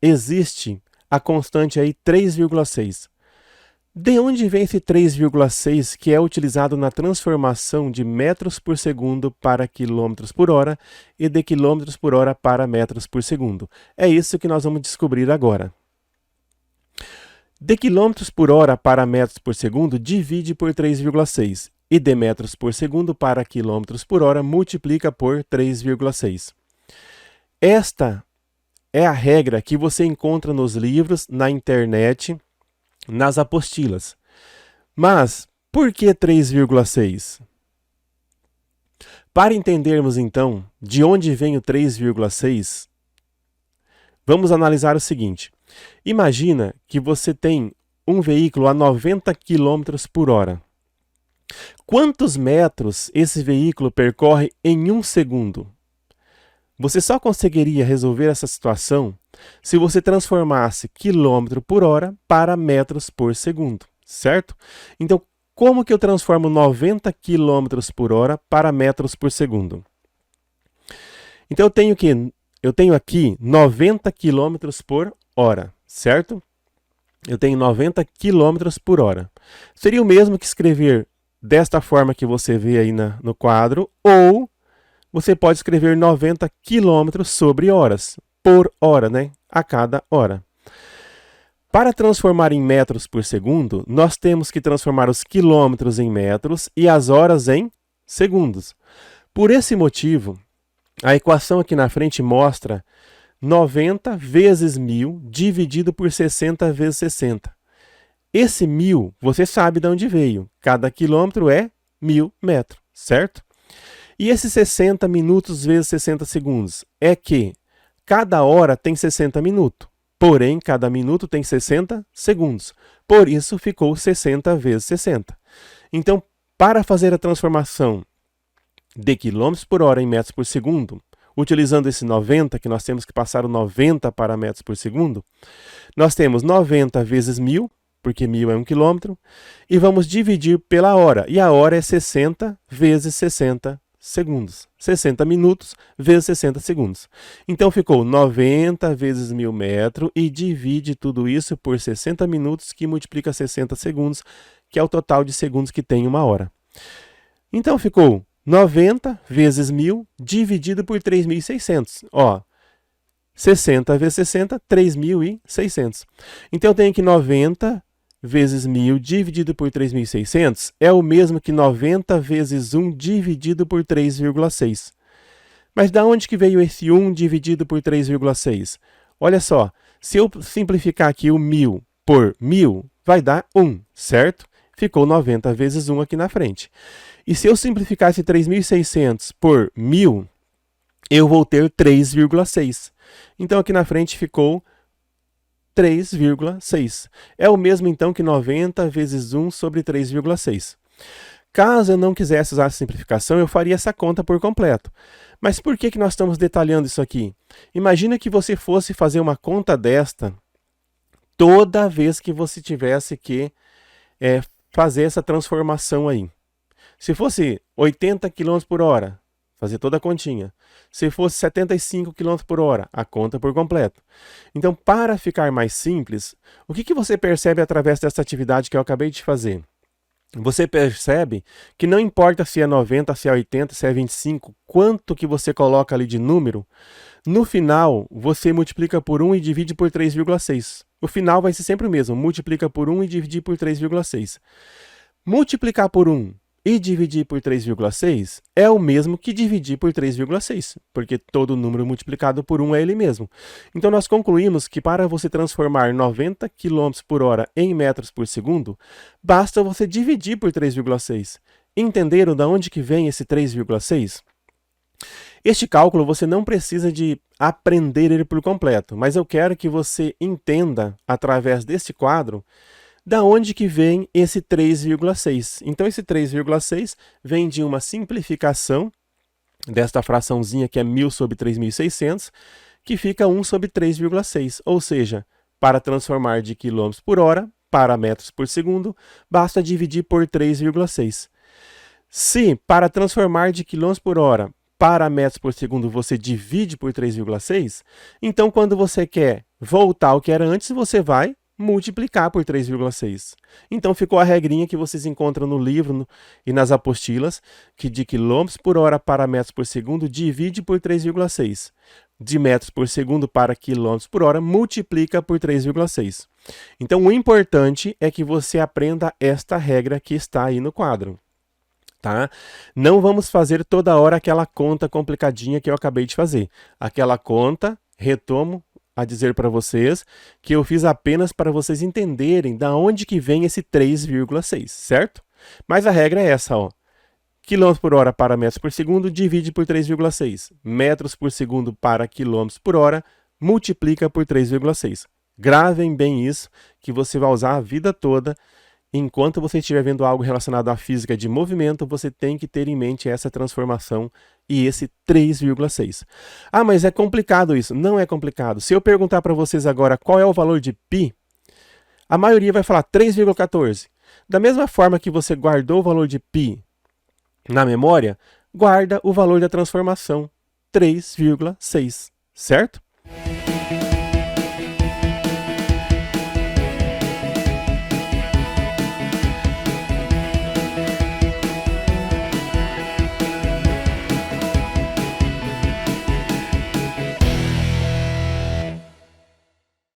existe a constante aí 3,6. De onde vem esse 3,6 que é utilizado na transformação de metros por segundo para quilômetros por hora e de quilômetros por hora para metros por segundo? É isso que nós vamos descobrir agora. De quilômetros por hora para metros por segundo, divide por 3,6. E de metros por segundo para quilômetros por hora, multiplica por 3,6. Esta é a regra que você encontra nos livros, na internet, nas apostilas. Mas, por que 3,6? Para entendermos, então, de onde vem o 3,6, vamos analisar o seguinte. Imagina que você tem um veículo a 90 km por hora. Quantos metros esse veículo percorre em 1 segundo? Você só conseguiria resolver essa situação se você transformasse quilômetro por hora para metros por segundo, certo? Então, como que eu transformo 90 km por hora para metros por segundo? Então, eu tenho aqui 90 km por hora, certo? Eu tenho 90 km por hora. Seria o mesmo que escrever desta forma que você vê aí no quadro, ou você pode escrever 90 km sobre horas, por hora, né? A cada hora. Para transformar em metros por segundo, nós temos que transformar os quilômetros em metros e as horas em segundos. Por esse motivo, a equação aqui na frente mostra 90 vezes 1000 dividido por 60 vezes 60. Esse 1000, você sabe de onde veio. Cada quilômetro é 1000 metros, certo? E esses 60 minutos vezes 60 segundos é que cada hora tem 60 minutos, porém cada minuto tem 60 segundos. Por isso ficou 60 vezes 60. Então, para fazer a transformação de quilômetros por hora em metros por segundo, utilizando esse 90, que nós temos que passar o 90 para metros por segundo, nós temos 90 vezes 1000, porque 1000 é 1 quilômetro, e vamos dividir pela hora. E a hora é 60 vezes 60 segundos. 60 minutos vezes 60 segundos. Então ficou 90 vezes 1000 metros e divide tudo isso por 60 minutos, que multiplica 60 segundos, que é o total de segundos que tem uma hora. Então ficou 90 vezes 1000 dividido por 3.600. Ó, 60 vezes 60, 3.600. Então eu tenho que 90 vezes 1000 dividido por 3.600 é o mesmo que 90 vezes 1 dividido por 3,6. Mas da onde que veio esse 1 dividido por 3,6? Olha só, se eu simplificar aqui o 1000 por 1000, vai dar 1, certo? Ficou 90 vezes 1 aqui na frente. E se eu simplificar esse 3.600 por 1000, eu vou ter 3,6. Então aqui na frente ficou 3,6. É o mesmo então que 90 vezes 1 sobre 3,6. Caso eu não quisesse usar a simplificação, eu faria essa conta por completo. Mas por que nós estamos detalhando isso aqui? Imagina que você fosse fazer uma conta desta toda vez que você tivesse que fazer essa transformação aí. Se fosse 80 km por hora, fazer toda a continha. Se fosse 75 km por hora, a conta por completo. Então, para ficar mais simples, o que você percebe através dessa atividade que eu acabei de fazer? Você percebe que não importa se é 90, se é 80, se é 25, quanto que você coloca ali de número, no final você multiplica por 1 e divide por 3,6. O final vai ser sempre o mesmo, multiplica por 1 e dividir por 3,6. Multiplicar por 1 e dividir por 3,6 é o mesmo que dividir por 3,6, porque todo número multiplicado por 1 é ele mesmo. Então, nós concluímos que para você transformar 90 km por hora em metros por segundo, basta você dividir por 3,6. Entenderam de onde que vem esse 3,6? Este cálculo você não precisa de aprender ele por completo, mas eu quero que você entenda, através deste quadro, da onde que vem esse 3,6. Então, esse 3,6 vem de uma simplificação desta fraçãozinha que é 1000 sobre 3.600, que fica 1 sobre 3,6. Ou seja, para transformar de km por hora para metros por segundo, basta dividir por 3,6. Se, para transformar de km por hora para metros por segundo você divide por 3,6, então quando você quer voltar ao que era antes, você vai multiplicar por 3,6. Então ficou a regrinha que vocês encontram no livro e nas apostilas, que de quilômetros por hora para metros por segundo divide por 3,6. De metros por segundo para quilômetros por hora multiplica por 3,6. Então o importante é que você aprenda esta regra que está aí no quadro. Tá? Não vamos fazer toda hora aquela conta complicadinha que eu acabei de fazer. Aquela conta, retomo a dizer para vocês, que eu fiz apenas para vocês entenderem da onde que vem esse 3,6, certo? Mas a regra é essa, ó. Quilômetros por hora para metros por segundo divide por 3,6. Metros por segundo para quilômetros por hora multiplica por 3,6. Gravem bem isso, que você vai usar a vida toda. Enquanto você estiver vendo algo relacionado à física de movimento, você tem que ter em mente essa transformação e esse 3,6. Ah, mas é complicado isso. Não é complicado. Se eu perguntar para vocês agora qual é o valor de π, a maioria vai falar 3,14. Da mesma forma que você guardou o valor de π na memória, guarda o valor da transformação, 3,6, certo?